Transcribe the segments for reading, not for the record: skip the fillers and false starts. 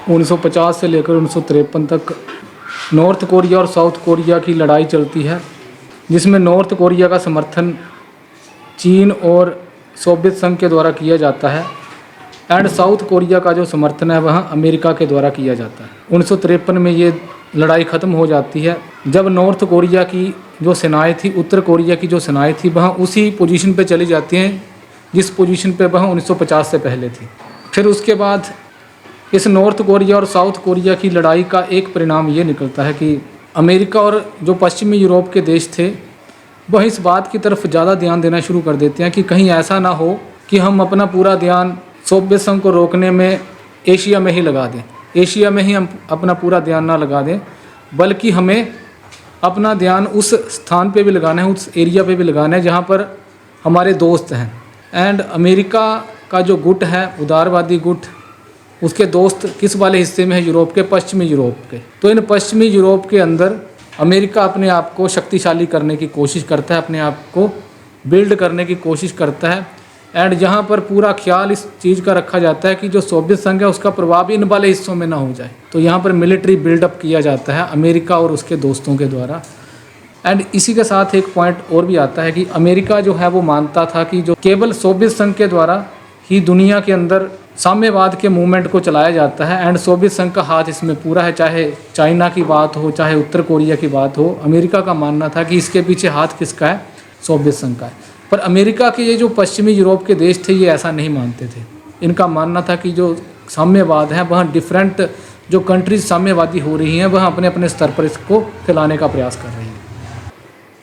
1950 से लेकर 1953 तक नॉर्थ कोरिया और साउथ कोरिया की लड़ाई चलती है, जिसमें नॉर्थ कोरिया का समर्थन चीन और सोवियत संघ के द्वारा किया जाता है एंड साउथ कोरिया का जो समर्थन है वह अमेरिका के द्वारा किया जाता है। 1953 में ये लड़ाई ख़त्म हो जाती है जब नॉर्थ कोरिया की जो सेनाएं थी, उत्तर कोरिया की जो सेनाएं थी, वह उसी पोजीशन पे चली जाती हैं जिस पोजीशन पे वह 1950 से पहले थी। फिर उसके बाद इस नॉर्थ कोरिया और साउथ कोरिया की लड़ाई का एक परिणाम ये निकलता है कि अमेरिका और जो पश्चिमी यूरोप के देश थे वह इस बात की तरफ ज़्यादा ध्यान देना शुरू कर देते हैं कि कहीं ऐसा ना हो कि हम अपना पूरा ध्यान सोवियत संघ को रोकने में एशिया में ही लगा दें, एशिया में ही हम अपना पूरा ध्यान ना लगा दें, बल्कि हमें अपना ध्यान उस स्थान पे भी लगाना है, उस एरिया पे भी लगाना है जहाँ पर हमारे दोस्त हैं। एंड अमेरिका का जो गुट है, उदारवादी गुट, उसके दोस्त किस वाले हिस्से में है? यूरोप के, पश्चिमी यूरोप के। तो इन पश्चिमी यूरोप के अंदर अमेरिका अपने आप को शक्तिशाली करने की कोशिश करता है, अपने आप को बिल्ड करने की कोशिश करता है। एंड जहाँ पर पूरा ख्याल इस चीज़ का रखा जाता है कि जो सोवियत संघ है उसका प्रभाव इन वाले हिस्सों में ना हो जाए, तो यहाँ पर मिलिट्री बिल्डअप किया जाता है अमेरिका और उसके दोस्तों के द्वारा। एंड इसी के साथ एक पॉइंट और भी आता है कि अमेरिका जो है वो मानता था कि जो केवल सोवियत संघ के द्वारा ही दुनिया के अंदर साम्यवाद के मूवमेंट को चलाया जाता है एंड सोवियत संघ का हाथ इसमें पूरा है। चाहे चाइना की बात हो, चाहे उत्तर कोरिया की बात हो, अमेरिका का मानना था कि इसके पीछे हाथ किसका है? सोवियत संघ का है। पर अमेरिका के ये जो पश्चिमी यूरोप के देश थे ये ऐसा नहीं मानते थे। इनका मानना था कि जो साम्यवाद है वह डिफरेंट जो कंट्रीज साम्यवादी हो रही हैं वह अपने अपने स्तर पर इसको फैलाने का प्रयास कर रही हैं।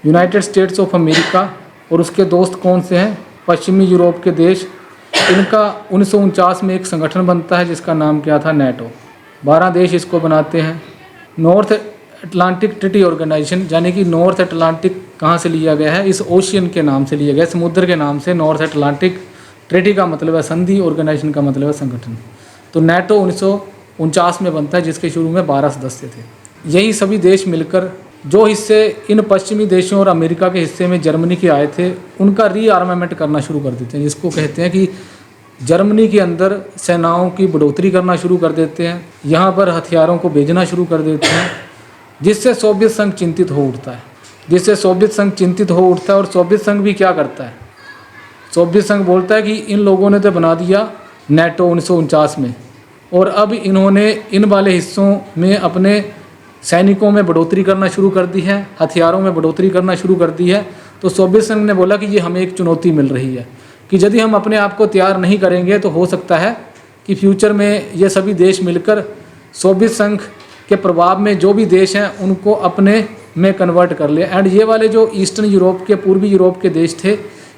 यूनाइटेड स्टेट्स ऑफ अमेरिका और उसके दोस्त कौन से हैं? पश्चिमी यूरोप के देश। इनका 1949 में एक संगठन बनता है जिसका नाम क्या था? नेटो। 12 देश इसको बनाते हैं। नॉर्थ अटलांटिक ट्रीटी ऑर्गेनाइजेशन, यानी कि नॉर्थ अटलांटिक कहाँ से लिया गया है? इस ओशियन के नाम से लिया गया, समुद्र के नाम से। नॉर्थ अटलांटिक ट्रीटी का मतलब है संधि, ऑर्गेनाइजेशन का मतलब है संगठन। तो नेटो 1949 में बनता है जिसके शुरू में 12 सदस्य थे। यही सभी देश मिलकर जो हिस्से इन पश्चिमी देशों और अमेरिका के हिस्से में जर्मनी के आए थे उनका रीआर्मामेंट करना शुरू कर देते हैं, जिसको कहते हैं कि जर्मनी के अंदर सेनाओं की बढ़ोतरी करना शुरू कर देते हैं, यहाँ पर हथियारों को भेजना शुरू कर देते हैं, जिससे सोवियत संघ चिंतित हो उठता है। और सोवियत संघ भी क्या करता है? सोवियत संघ बोलता है कि इन लोगों ने तो बना दिया नेटो 1949 में और अब इन्होंने इन वाले हिस्सों में अपने सैनिकों में बढ़ोतरी करना शुरू कर दी है, हथियारों में बढ़ोतरी करना शुरू कर दी है। तो सोवियत संघ ने बोला कि ये हमें एक चुनौती मिल रही है कि यदि हम अपने आप को तैयार नहीं करेंगे तो हो सकता है कि फ्यूचर में ये सभी देश मिलकर सोवियत संघ के प्रभाव में जो भी देश हैं उनको अपने में कन्वर्ट कर ले एंड ये वाले जो ईस्टर्न यूरोप के, पूर्वी यूरोप के देश थे,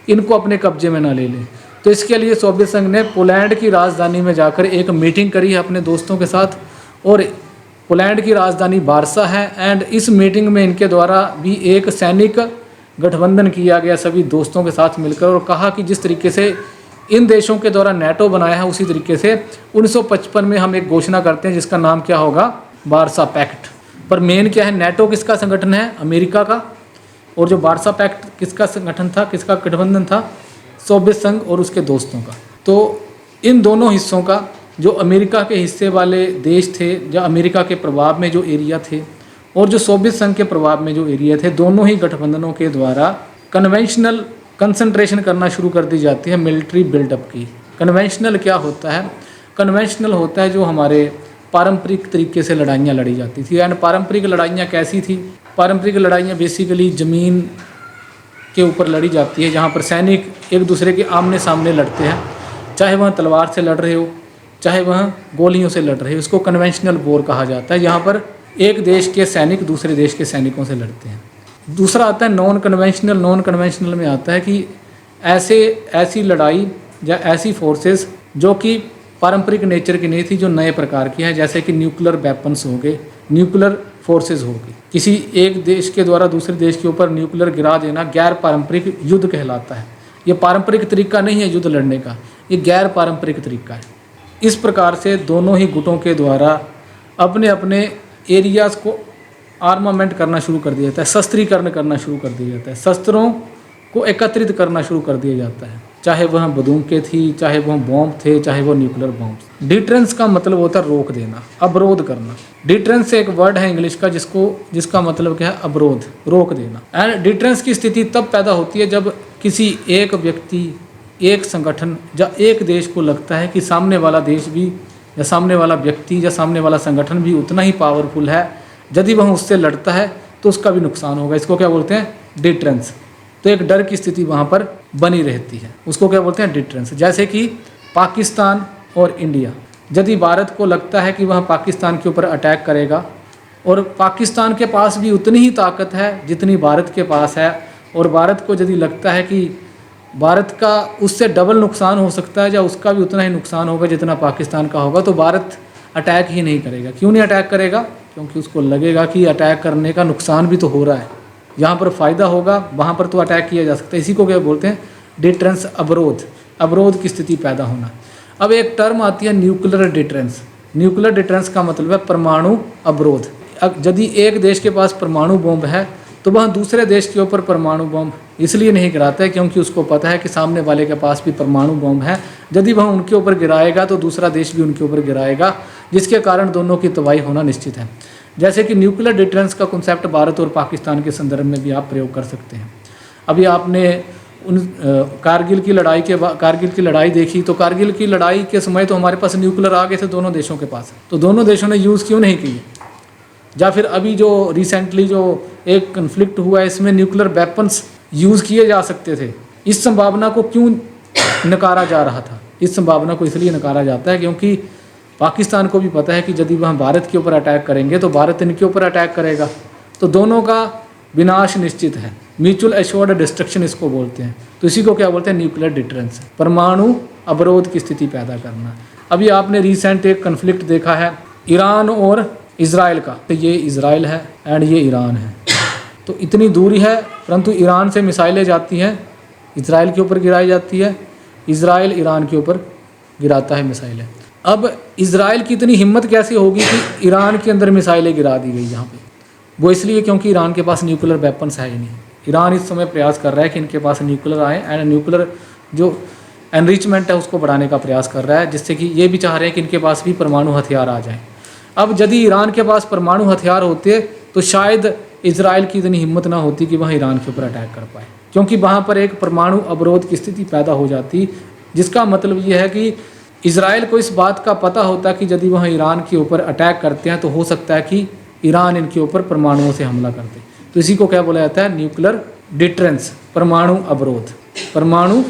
इनको अपने कब्जे में ना ले लें। तो इसके लिए सोवियत संघ ने पोलैंड की राजधानी में जाकर एक मीटिंग करी है अपने दोस्तों के साथ, और पोलैंड की राजधानी वारसा है। एंड इस मीटिंग में इनके द्वारा भी एक सैनिक गठबंधन किया गया सभी दोस्तों के साथ मिलकर, और कहा कि जिस तरीके से इन देशों के द्वारा नेटो बनाया है उसी तरीके से 1955 में हम एक घोषणा करते हैं जिसका नाम क्या होगा? वारसा पैक्ट। पर मेन क्या है? नेटो किसका संगठन है? अमेरिका का। और जो वारसा पैक्ट किसका संगठन था, किसका गठबंधन था? सोवियत संघ और उसके दोस्तों का। तो इन दोनों हिस्सों का, जो अमेरिका के हिस्से वाले देश थे, जो अमेरिका के प्रभाव में जो एरिया थे, और जो सोवियत संघ के प्रभाव में जो एरिया थे, दोनों ही गठबंधनों के द्वारा कन्वेंशनल कंसंट्रेशन करना शुरू कर दी जाती है मिलिट्री बिल्डअप की। कन्वेंशनल क्या होता है? कन्वेंशनल होता है जो हमारे पारंपरिक तरीके से लड़ाइयाँ लड़ी जाती थी। एंड पारंपरिक लड़ाइयाँ कैसी थी? पारंपरिक लड़ाइयाँ बेसिकली ज़मीन के ऊपर लड़ी जाती है, जहाँ पर सैनिक एक दूसरे के आमने सामने लड़ते हैं, चाहे वह तलवार से लड़ रहे हो, चाहे वह गोलियों से लड़ रहे हो। इसको कन्वेंशनल वॉर कहा जाता है, यहाँ पर एक देश के सैनिक दूसरे देश के सैनिकों से लड़ते हैं। दूसरा आता है नॉन कन्वेंशनल। नॉन कन्वेंशनल में आता है कि ऐसी लड़ाई या ऐसी फोर्सेस जो कि पारंपरिक नेचर की नहीं थी, जो नए प्रकार की हैं, जैसे कि न्यूक्लियर वेपन्स हो गए, न्यूक्लियर फोर्सेस हो गई। किसी एक देश के द्वारा दूसरे देश के ऊपर न्यूक्लियर गिरा देना गैर पारंपरिक युद्ध कहलाता है। ये पारंपरिक तरीका नहीं है युद्ध लड़ने का, ये गैर पारंपरिक तरीका है। इस प्रकार से दोनों ही गुटों के द्वारा अपने अपने एरियाज़ को आर्मामेंट करना शुरू कर दिया जाता है, शस्त्रीकरण करना शुरू कर दिया जाता है, शस्त्रों को एकत्रित करना शुरू कर दिया जाता है। चाहे वह बंदूकें थी, चाहे वह बॉम्ब थे, चाहे वो न्यूक्लियर बॉम्ब। डिटरेंस का मतलब होता है रोक देना, अवरोध करना। डिटरेंस एक वर्ड है इंग्लिश का जिसका मतलब क्या है, अवरोध, रोक देना। एंड डिटरेंस की स्थिति तब पैदा होती है जब किसी एक व्यक्ति, एक संगठन या एक देश को लगता है कि सामने वाला देश भी या सामने वाला व्यक्ति या सामने वाला संगठन भी उतना ही पावरफुल है, यदि वह उससे लड़ता है तो उसका भी नुकसान होगा। इसको क्या बोलते हैं, डिटरेंस। तो एक डर की स्थिति वहाँ पर बनी रहती है, उसको क्या बोलते हैं, डिटरेंस। जैसे कि पाकिस्तान और इंडिया, यदि भारत को लगता है कि वह पाकिस्तान के ऊपर अटैक करेगा और पाकिस्तान के पास भी उतनी ही ताकत है जितनी भारत के पास है, और भारत को यदि लगता है कि भारत का उससे डबल नुकसान हो सकता है या उसका भी उतना ही नुकसान होगा जितना पाकिस्तान का होगा, तो भारत अटैक ही नहीं करेगा। क्यों नहीं अटैक करेगा? क्योंकि उसको लगेगा कि अटैक करने का नुकसान भी तो हो रहा है, जहाँ पर फ़ायदा होगा वहाँ पर तो अटैक किया जा सकता है। इसी को क्या बोलते हैं, डिटरेंस, अवरोध, अवरोध की स्थिति पैदा होना। अब एक टर्म आती है न्यूक्लियर डिटरेंस। न्यूक्लियर डिटरेंस का मतलब है परमाणु अवरोध। यदि एक देश के पास परमाणु बॉम्ब है तो वह दूसरे देश के ऊपर परमाणु बॉम्ब इसलिए नहीं गिराता है क्योंकि उसको पता है कि सामने वाले के पास भी परमाणु बॉम्ब है। यदि वह उनके ऊपर गिराएगा तो दूसरा देश भी उनके ऊपर गिराएगा, जिसके कारण दोनों की तबाही होना निश्चित है। जैसे कि न्यूक्लियर डिटरेंस का कॉन्सेप्ट भारत और पाकिस्तान के संदर्भ में भी आप प्रयोग कर सकते हैं। अभी आपने कारगिल की लड़ाई देखी, तो कारगिल की लड़ाई के समय तो हमारे पास न्यूक्लियर आ गए थे दोनों देशों के पास, तो दोनों देशों ने यूज़ क्यों नहीं किए? या फिर अभी जो रिसेंटली जो एक कन्फ्लिक्ट हुआ है, इसमें न्यूक्लियर वेपन्स यूज़ किए जा सकते थे, इस संभावना को क्यों नकारा जा रहा था? इस संभावना को इसलिए नकारा जाता है क्योंकि पाकिस्तान को भी पता है कि यदि वह भारत के ऊपर अटैक करेंगे तो भारत इनके ऊपर अटैक करेगा, तो दोनों का विनाश निश्चित है। म्यूचुअल एश्योर्ड डिस्ट्रक्शन इसको बोलते हैं। तो इसी को क्या बोलते हैं, न्यूक्लियर डिटरेंस, परमाणु अवरोध की स्थिति पैदा करना। अभी आपने रिसेंट एक कन्फ्लिक्ट देखा है ईरान और इजराइल का, तो ये इजराइल है एंड ये ईरान है, तो इतनी दूरी है, परंतु ईरान से मिसाइलें जाती हैं, इजराइल के ऊपर गिराई जाती है, इजराइल ईरान के ऊपर गिराता है मिसाइलें। अब इजराइल की इतनी हिम्मत कैसे होगी कि ईरान के अंदर मिसाइलें गिरा दी गई यहाँ पे? वो इसलिए क्योंकि ईरान के पास न्यूक्लियर वेपन्स है ही नहीं। ईरान इस समय प्रयास कर रहा है कि इनके पास न्यूक्लियर आए एंड न्यूक्लियर जो एनरिचमेंट है उसको बढ़ाने का प्रयास कर रहा है, जिससे कि ये भी चाह रहे हैं कि इनके पास भी परमाणु हथियार आ जाएँ। अब यदि ईरान के पास परमाणु हथियार होते तो शायद इजराइल की इतनी हिम्मत ना होती कि वह ईरान के ऊपर अटैक कर पाए, क्योंकि वहाँ पर एक परमाणु अवरोध की स्थिति पैदा हो जाती, जिसका मतलब ये है कि इजराइल को इस बात का पता होता कि यदि वह ईरान के ऊपर अटैक करते हैं तो हो सकता है कि ईरान इनके ऊपर परमाणुओं से हमला कर दे। तो इसी को क्या बोला जाता है, न्यूक्लियर डिटरेंस, परमाणु अवरोध। परमाणु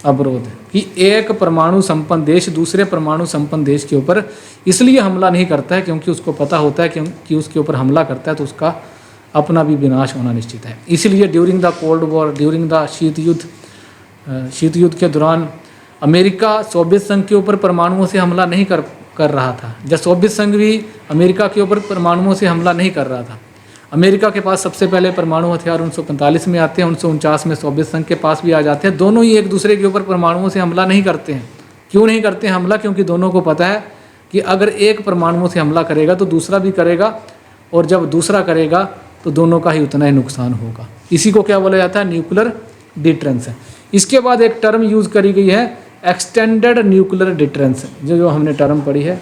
अवरोध कि एक परमाणु संपन्न देश दूसरे परमाणु संपन्न देश के ऊपर इसलिए हमला नहीं करता है क्योंकि उसको पता होता है कि उसके ऊपर हमला करता है तो उसका अपना भी विनाश होना निश्चित है। इसलिए during the cold war, during the शीत युद्ध के दौरान अमेरिका सोवियत संघ के ऊपर परमाणुओं से हमला नहीं कर रहा था, जब सोवियत संघ भी अमेरिका के ऊपर परमाणुओं से हमला नहीं कर रहा था। अमेरिका के पास सबसे पहले परमाणु हथियार 1945 में आते हैं, 1949 में सोवियत संघ के पास भी आ जाते हैं। दोनों ही एक दूसरे के ऊपर परमाणुओं से हमला नहीं करते हैं। क्यों नहीं करते हैं हमला? क्योंकि दोनों को पता है कि अगर एक परमाणुओं से हमला करेगा तो दूसरा भी करेगा, और जब दूसरा करेगा तो दोनों का ही उतना ही नुकसान होगा। इसी को क्या बोला जाता है, न्यूक्लियर डिटरेंस है। इसके बाद एक टर्म यूज़ करी गई है एक्सटेंडेड न्यूक्लियर डिटरेंस, जो हमने टर्म पढ़ी है।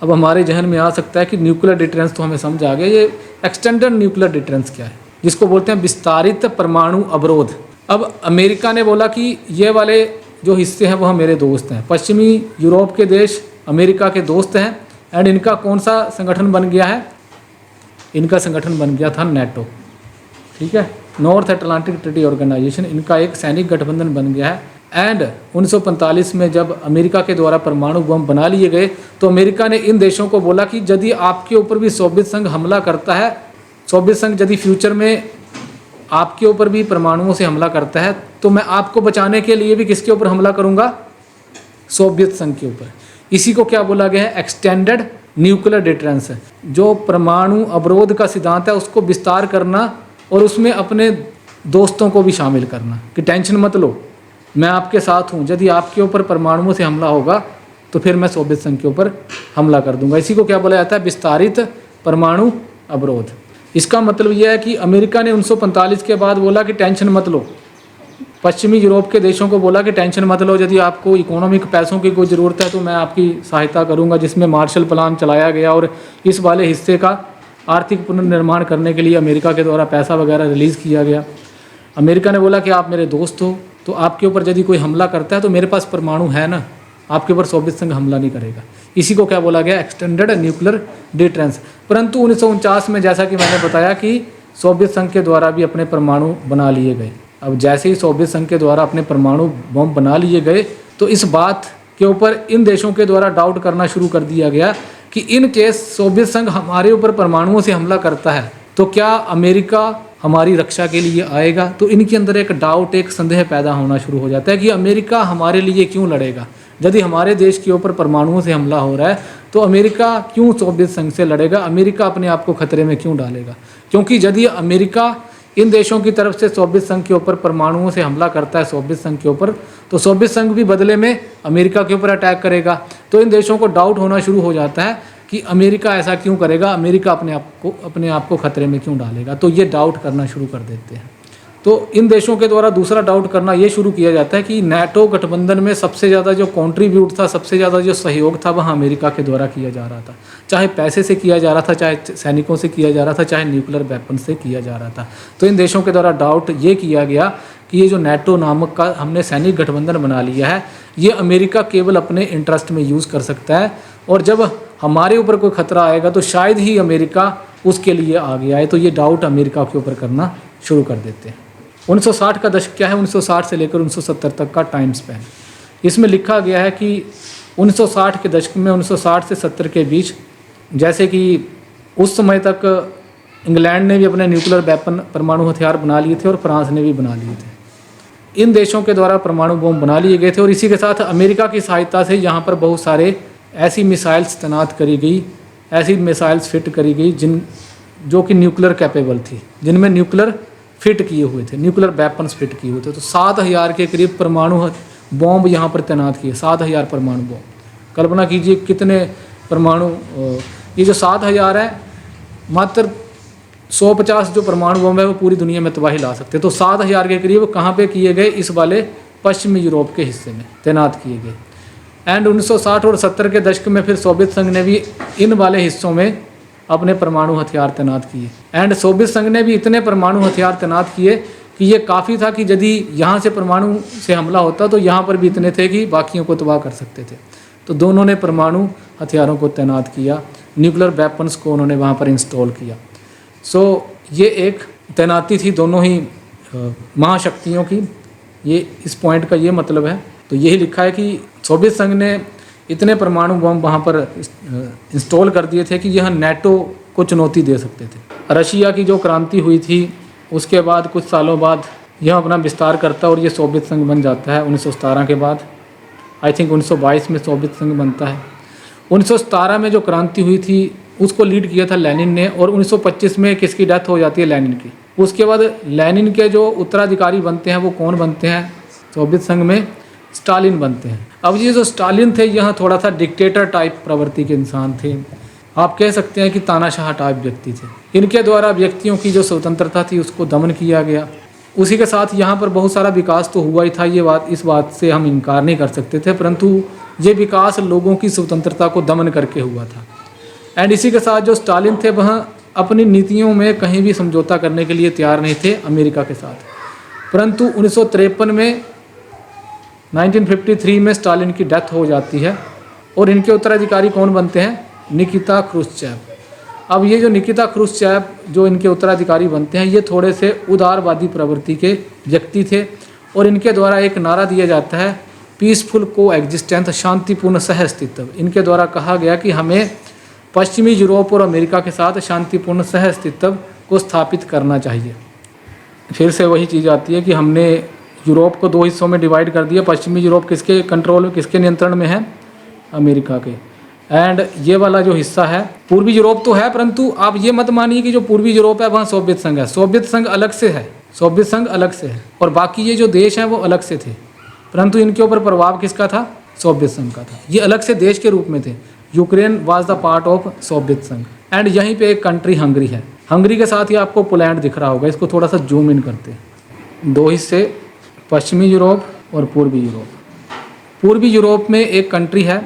अब हमारे जहन में आ सकता है कि न्यूक्लियर डिटरेंस तो हमें समझ आ गया, ये एक्सटेंडेड न्यूक्लियर डिटरेंस क्या है, जिसको बोलते हैं विस्तारित परमाणु अवरोध। अब अमेरिका ने बोला कि ये वाले जो हिस्से हैं वह मेरे दोस्त हैं, पश्चिमी यूरोप के देश अमेरिका के दोस्त हैं, एंड इनका कौन सा संगठन बन गया है? इनका संगठन बन गया था नेटो, ठीक है, नॉर्थ अटलांटिक ट्रीटी ऑर्गेनाइजेशन। इनका एक सैनिक गठबंधन बन गया है। एंड 1945 में जब अमेरिका के द्वारा परमाणु बम बना लिए गए तो अमेरिका ने इन देशों को बोला कि यदि आपके ऊपर भी सोवियत संघ हमला करता है, सोवियत संघ यदि फ्यूचर में आपके ऊपर भी परमाणुओं से हमला करता है, तो मैं आपको बचाने के लिए भी किसके ऊपर हमला करूंगा? सोवियत संघ के ऊपर। इसी को क्या बोला गया है? एक्सटेंडेड न्यूक्लियर डिटरेंस है। जो परमाणु अवरोध का सिद्धांत है उसको विस्तार करना और उसमें अपने दोस्तों को भी शामिल करना कि टेंशन मत लो, मैं आपके साथ हूँ, यदि आपके ऊपर परमाणुओं से हमला होगा तो फिर मैं सोवियत संघ के ऊपर हमला कर दूंगा। इसी को क्या बोला जाता है? विस्तारित परमाणु अवरोध। इसका मतलब यह है कि अमेरिका ने 1945 के बाद बोला कि टेंशन मत लो, पश्चिमी यूरोप के देशों को बोला कि टेंशन मत लो, यदि आपको इकोनॉमिक पैसों की कोई ज़रूरत है तो मैं आपकी सहायता करूंगा, जिसमें मार्शल प्लान चलाया गया और इस वाले हिस्से का आर्थिक पुनर्निर्माण करने के लिए अमेरिका के द्वारा पैसा वगैरह रिलीज़ किया गया। अमेरिका ने बोला कि आप मेरे दोस्त हो, तो आपके ऊपर यदि कोई हमला करता है तो मेरे पास परमाणु है ना, आपके ऊपर सोवियत संघ हमला नहीं करेगा। इसी को क्या बोला गया, एक्सटेंडेड न्यूक्लियर डिटरेंस। परंतु 1949 में जैसा कि मैंने बताया कि सोवियत संघ के द्वारा भी अपने परमाणु बना लिए गए। अब जैसे ही सोवियत संघ के द्वारा अपने परमाणु बम बना लिए गए तो इस बात के ऊपर इन देशों के द्वारा डाउट करना शुरू कर दिया गया कि इन केस सोवियत संघ हमारे ऊपर परमाणुओं से हमला करता है तो क्या अमेरिका हमारी रक्षा के लिए आएगा। तो इनके अंदर एक डाउट, एक संदेह पैदा होना शुरू हो जाता है कि अमेरिका हमारे लिए क्यों लड़ेगा। यदि हमारे देश के ऊपर परमाणुओं से हमला हो रहा है तो अमेरिका क्यों सोवियत संघ से लड़ेगा, अमेरिका अपने आप को खतरे में क्यों डालेगा। क्योंकि यदि अमेरिका इन देशों की तरफ से सोवियत संघ के ऊपर परमाणुओं से हमला करता है सोवियत संघ के ऊपर, तो सोवियत संघ भी बदले में अमेरिका के ऊपर अटैक करेगा। तो इन देशों को डाउट होना शुरू हो जाता है कि अमेरिका ऐसा क्यों करेगा, अमेरिका अपने आप को खतरे में क्यों डालेगा। तो ये डाउट करना शुरू कर देते हैं। तो इन देशों के द्वारा दूसरा डाउट करना ये शुरू किया जाता है कि नाटो गठबंधन में सबसे ज़्यादा जो कंट्रीब्यूट था, सबसे ज़्यादा जो सहयोग था, वह अमेरिका के द्वारा किया जा रहा था। चाहे पैसे से किया जा रहा था, चाहे सैनिकों से किया जा रहा था, चाहे न्यूक्लियर वेपन से किया जा रहा था। तो इन देशों के द्वारा डाउट ये किया गया कि ये जो नाटो नामक का हमने सैनिक गठबंधन बना लिया है, ये अमेरिका केवल अपने इंटरेस्ट में यूज़ कर सकता है, और जब हमारे ऊपर कोई खतरा आएगा तो शायद ही अमेरिका उसके लिए आगे आए। तो ये डाउट अमेरिका के ऊपर करना शुरू कर देते हैं। 1960 का दशक क्या है, 1960 से लेकर 1970 तक का टाइम स्पैन। इसमें लिखा गया है कि 1960 के दशक में 1960 से 70 के बीच, जैसे कि उस समय तक इंग्लैंड ने भी अपने न्यूक्लियर वेपन परमाणु हथियार बना लिए थे और फ्रांस ने भी बना लिए थे। इन देशों के द्वारा परमाणु बम बना लिए गए थे और इसी के साथ अमेरिका की सहायता से यहाँ पर बहुत सारे ऐसी मिसाइल्स तैनात करी गई, ऐसी मिसाइल्स फिट करी गई जो कि न्यूक्लियर कैपेबल थी, जिनमें न्यूक्लियर फिट किए हुए थे, न्यूक्लियर वेपन्स फिट किए हुए थे। तो 7000 के करीब परमाणु बॉम्ब यहाँ पर तैनात किए, 7000 परमाणु बॉम्ब। कल्पना कीजिए कितने परमाणु, ये जो 7000 है, मात्र 150 जो परमाणु बॉम्ब है वो पूरी दुनिया में तबाही ला सकते। तो 7000 के करीब कहाँ पे किए गए, इस वाले पश्चिमी यूरोप के हिस्से में तैनात किए गए। एंड 1960 और 70 के दशक में फिर सोवियत संघ ने भी इन वाले हिस्सों में अपने परमाणु हथियार तैनात किए। एंड सोवियत संघ ने भी इतने परमाणु हथियार तैनात किए कि ये काफ़ी था कि यदि यहाँ से परमाणु से हमला होता तो यहाँ पर भी इतने थे कि बाकियों को तबाह कर सकते थे। तो दोनों ने परमाणु हथियारों को तैनात किया, न्यूक्लियर वेपन्स को उन्होंने वहाँ पर इंस्टॉल किया। सो ये एक तैनाती थी दोनों ही महाशक्तियों की। ये इस पॉइंट का ये मतलब है। तो यही लिखा है कि सोवियत संघ ने इतने परमाणु बम वहाँ पर इंस्टॉल कर दिए थे कि यह नाटो को चुनौती दे सकते थे। रशिया की जो क्रांति हुई थी उसके बाद कुछ सालों बाद यह अपना विस्तार करता है और ये सोवियत संघ बन जाता है 1917 के बाद। आई थिंक 1922 में सोवियत संघ बनता है। 1917 में जो क्रांति हुई थी उसको लीड किया था लेनिन ने, और 1925 में किसकी डेथ हो जाती है, लेनिन की। उसके बाद लेनिन के जो उत्तराधिकारी बनते हैं वो कौन बनते हैं सोवियत संघ में, स्टालिन बनते हैं। अब ये जो स्टालिन थे यहाँ थोड़ा सा डिक्टेटर टाइप प्रवृत्ति के इंसान थे, आप कह सकते हैं कि तानाशाह टाइप व्यक्ति थे। इनके द्वारा व्यक्तियों की जो स्वतंत्रता थी उसको दमन किया गया। उसी के साथ यहाँ पर बहुत सारा विकास तो हुआ ही था, इस बात से हम इनकार नहीं कर सकते थे, परंतु ये विकास लोगों की स्वतंत्रता को दमन करके हुआ था। एंड इसी के साथ जो स्टालिन थे वह अपनी नीतियों में कहीं भी समझौता करने के लिए तैयार नहीं थे अमेरिका के साथ। परंतु 1953 में 1953 में स्टालिन की डेथ हो जाती है और इनके उत्तराधिकारी कौन बनते हैं, निकिता क्रुश्चेव। अब ये जो निकिता क्रुश्चेव जो इनके उत्तराधिकारी बनते हैं ये थोड़े से उदारवादी प्रवृत्ति के व्यक्ति थे और इनके द्वारा एक नारा दिया जाता है पीसफुल को एग्जिस्टेंस, शांतिपूर्ण सह अस्तित्व। इनके द्वारा कहा गया कि हमें पश्चिमी यूरोप और अमेरिका के साथ शांतिपूर्ण सह अस्तित्व को स्थापित करना चाहिए। फिर से वही चीज़ आती है कि हमने यूरोप को दो हिस्सों में डिवाइड कर दिया। पश्चिमी यूरोप किसके कंट्रोल में, किसके नियंत्रण में है, अमेरिका के। एंड ये वाला जो हिस्सा है पूर्वी यूरोप तो है, परंतु आप ये मत मानिए कि जो पूर्वी यूरोप है वहाँ सोवियत संघ है। सोवियत संघ अलग से है, सोवियत संघ अलग से है, और बाकी ये जो देश हैं वो अलग से थे, परंतु इनके ऊपर प्रभाव किसका था, सोवियत संघ का था। ये अलग से देश के रूप में थे। Ukraine was the part of Soviet संघ। एंड यहीं पे एक कंट्री हंगरी है। हंगरी के साथ ही आपको पोलैंड दिख रहा होगा। इसको थोड़ा सा जूम इन करते हैं। दो हिस्से पश्चिमी यूरोप और पूर्वी यूरोप। पूर्वी यूरोप में एक कंट्री है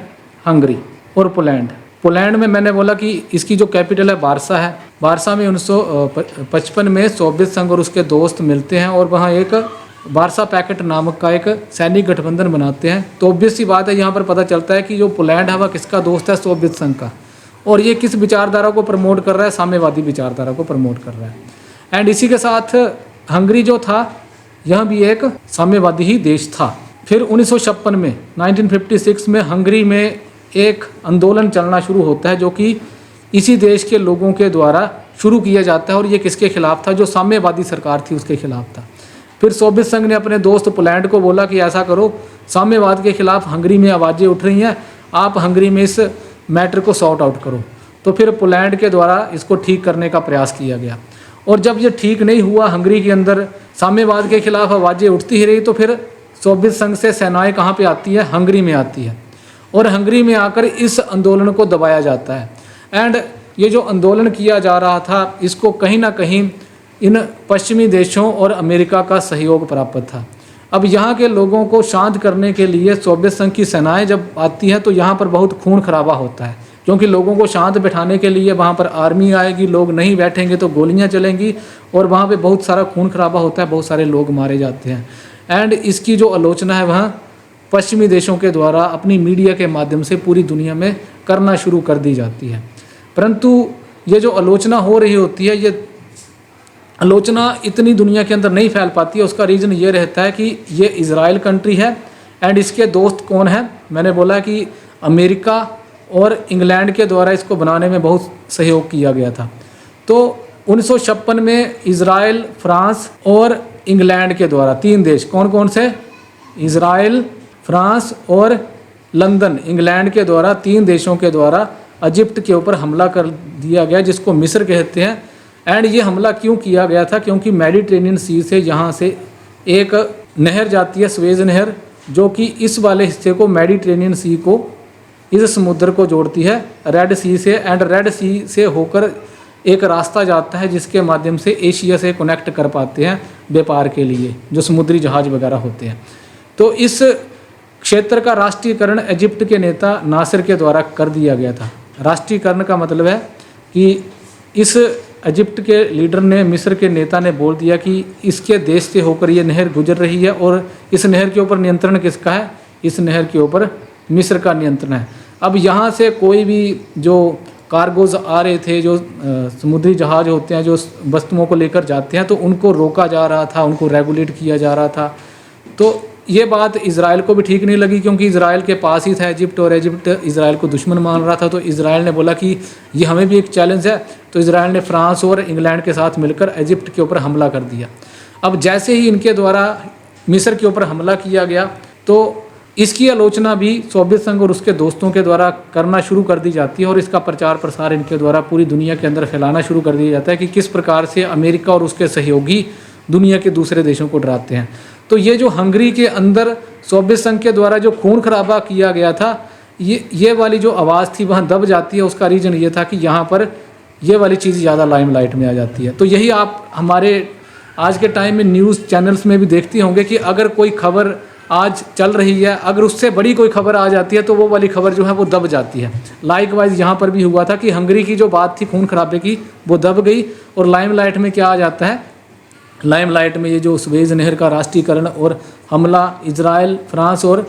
हंगरी और पोलैंड। पोलैंड में मैंने बोला कि इसकी जो कैपिटल है वारसा है। वारसा में 1955 में सोवियत संघ और उसके दोस्त मिलते हैं और वहाँ एक वारसा पैक्ट नामक का एक सैनिक गठबंधन बनाते हैं। तो ऑब्वियस सी बात है, यहाँ पर पता चलता है कि जो पोलैंड है वह किसका दोस्त है, सोवियत संघ का। और ये किस विचारधारा को प्रमोट कर रहा है, साम्यवादी विचारधारा को प्रमोट कर रहा है। एंड इसी के साथ हंगरी जो था यह भी एक साम्यवादी ही देश था। फिर 1956 में 1956 में हंगरी में एक आंदोलन चलना शुरू होता है जो कि इसी देश के लोगों के द्वारा शुरू किया जाता है और ये किसके खिलाफ था, जो साम्यवादी सरकार थी उसके खिलाफ था। फिर सोवियत संघ ने अपने दोस्त पोलैंड को बोला कि ऐसा करो, साम्यवाद के खिलाफ हंगरी में आवाज़ें उठ रही हैं, आप हंगरी में इस मैटर को सॉर्ट आउट करो। तो फिर पोलैंड के द्वारा इसको ठीक करने का प्रयास किया गया और जब ये ठीक नहीं हुआ, हंगरी के अंदर साम्यवाद के खिलाफ आवाज़ें उठती ही रही, तो फिर सोवियत संघ से सेनाएं कहाँ पे आती है, हंगरी में आती है और हंगरी में आकर इस आंदोलन को दबाया जाता है। एंड ये जो आंदोलन किया जा रहा था इसको कहीं ना कहीं इन पश्चिमी देशों और अमेरिका का सहयोग प्राप्त था। अब यहाँ के लोगों को शांत करने के लिए सोवियत संघ की सेनाएं जब आती हैं तो यहाँ पर बहुत खून खराबा होता है, क्योंकि लोगों को शांत बैठाने के लिए वहाँ पर आर्मी आएगी, लोग नहीं बैठेंगे तो गोलियाँ चलेंगी और वहाँ पे बहुत सारा खून खराबा होता है, बहुत सारे लोग मारे जाते हैं। एंड इसकी जो आलोचना है वह पश्चिमी देशों के द्वारा अपनी मीडिया के माध्यम से पूरी दुनिया में करना शुरू कर दी जाती है। परंतु ये जो आलोचना हो रही होती है, ये आलोचना इतनी दुनिया के अंदर नहीं फैल पाती है। उसका रीज़न ये रहता है कि ये इज़राइल कंट्री है एंड इसके दोस्त कौन है, मैंने बोला कि अमेरिका और इंग्लैंड के द्वारा इसको बनाने में बहुत सहयोग किया गया था। तो 1956 में इज़राइल, फ्रांस और इंग्लैंड के द्वारा तीन देश, कौन कौन से, इज़राइल, फ्रांस और लंदन, इंग्लैंड के द्वारा तीन देशों के द्वारा इजिप्ट के ऊपर हमला कर दिया गया जिसको मिस्र कहते हैं। एंड ये हमला क्यों किया गया था, क्योंकि मेडिटेरेनियन सी से यहाँ से एक नहर जाती है, स्वेज नहर, जो कि इस वाले हिस्से को मेडिटेरेनियन सी को, इस समुद्र को जोड़ती है रेड सी से। एंड रेड सी से होकर एक रास्ता जाता है जिसके माध्यम से एशिया से कनेक्ट कर पाते हैं व्यापार के लिए, जो समुद्री जहाज वगैरह होते हैं। तो इस क्षेत्र का राष्ट्रीयकरण इजिप्ट के नेता नासिर के द्वारा कर दिया गया था। राष्ट्रीयकरण का मतलब है कि इस इजिप्ट के लीडर ने, मिस्र के नेता ने बोल दिया कि इसके देश से होकर ये नहर गुजर रही है और इस नहर के ऊपर नियंत्रण किसका है, इस नहर के ऊपर मिस्र का नियंत्रण है। अब यहाँ से कोई भी जो कार्गोज आ रहे थे, जो समुद्री जहाज होते हैं जो वस्तुओं को लेकर जाते हैं, तो उनको रोका जा रहा था, उनको रेगुलेट किया जा रहा था। तो ये बात इज़राइल को भी ठीक नहीं लगी, क्योंकि इज़राइल के पास ही था इजिप्ट और इजिप्ट इज़राइल को दुश्मन मान रहा था। तो इज़राइल ने बोला कि ये हमें भी एक चैलेंज है। तो इज़राइल ने फ्रांस और इंग्लैंड के साथ मिलकर इजिप्ट के ऊपर हमला कर दिया। अब जैसे ही इनके द्वारा मिस्र के ऊपर हमला किया गया तो इसकी आलोचना भी सोवियत संघ और उसके दोस्तों के द्वारा करना शुरू कर दी जाती है और इसका प्रचार प्रसार इनके द्वारा पूरी दुनिया के अंदर फैलाना शुरू कर दिया जाता है कि किस प्रकार से अमेरिका और उसके सहयोगी दुनिया के दूसरे देशों को डराते हैं। तो ये जो हंगरी के अंदर सोवियत संघ के द्वारा जो खून खराबा किया गया था, ये वाली जो आवाज़ थी वहाँ दब जाती है। उसका रीज़न ये था कि यहाँ पर ये वाली चीज़ ज़्यादा लाइमलाइट में आ जाती है। तो यही आप हमारे आज के टाइम में न्यूज़ चैनल्स में भी देखते होंगे कि अगर कोई खबर आज चल रही है, अगर उससे बड़ी कोई खबर आ जाती है तो वो वाली खबर जो है वो दब जाती है। लाइकवाइज यहाँ पर भी हुआ था कि हंगरी की जो बात थी खून खराबे की, वो दब गई और लाइमलाइट में क्या आ जाता है, लाइमलाइट में ये जो स्वेज नहर का राष्ट्रीयकरण और हमला इजराइल, फ्रांस और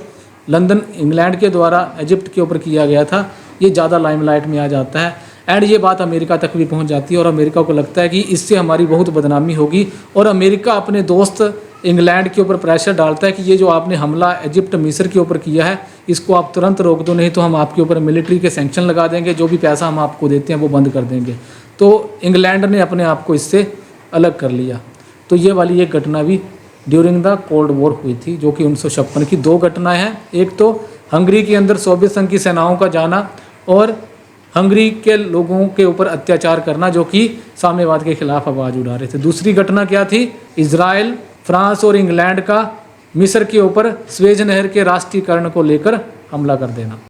लंदन, इंग्लैंड के द्वारा इजिप्ट के ऊपर किया गया था, ये ज़्यादा लाइमलाइट में आ जाता है। एंड ये बात अमेरिका तक भी पहुंच जाती है और अमेरिका को लगता है कि इससे हमारी बहुत बदनामी होगी और अमेरिका अपने दोस्त इंग्लैंड के ऊपर प्रेशर डालता है कि ये जो आपने हमला इजिप्ट, मिस्र के ऊपर किया है, इसको आप तुरंत रोक दो, नहीं तो हम आपके ऊपर मिलिट्री के सैंक्शन लगा देंगे, जो भी पैसा हम आपको देते हैं वो बंद कर देंगे। तो इंग्लैंड ने अपने आप को इससे अलग कर लिया। तो ये वाली एक घटना भी ड्यूरिंग द कोल्ड वॉर हुई थी, जो कि 1956 की दो घटनाएं हैं। एक तो हंगरी के अंदर सोवियत संघ की सेनाओं का जाना और हंगरी के लोगों के ऊपर अत्याचार करना, जो कि साम्यवाद के खिलाफ आवाज़ उठा रहे थे। दूसरी घटना क्या थी, इजराइल, फ्रांस और इंग्लैंड का मिस्र के ऊपर स्वेज नहर के राष्ट्रीयकरण को लेकर हमला कर देना।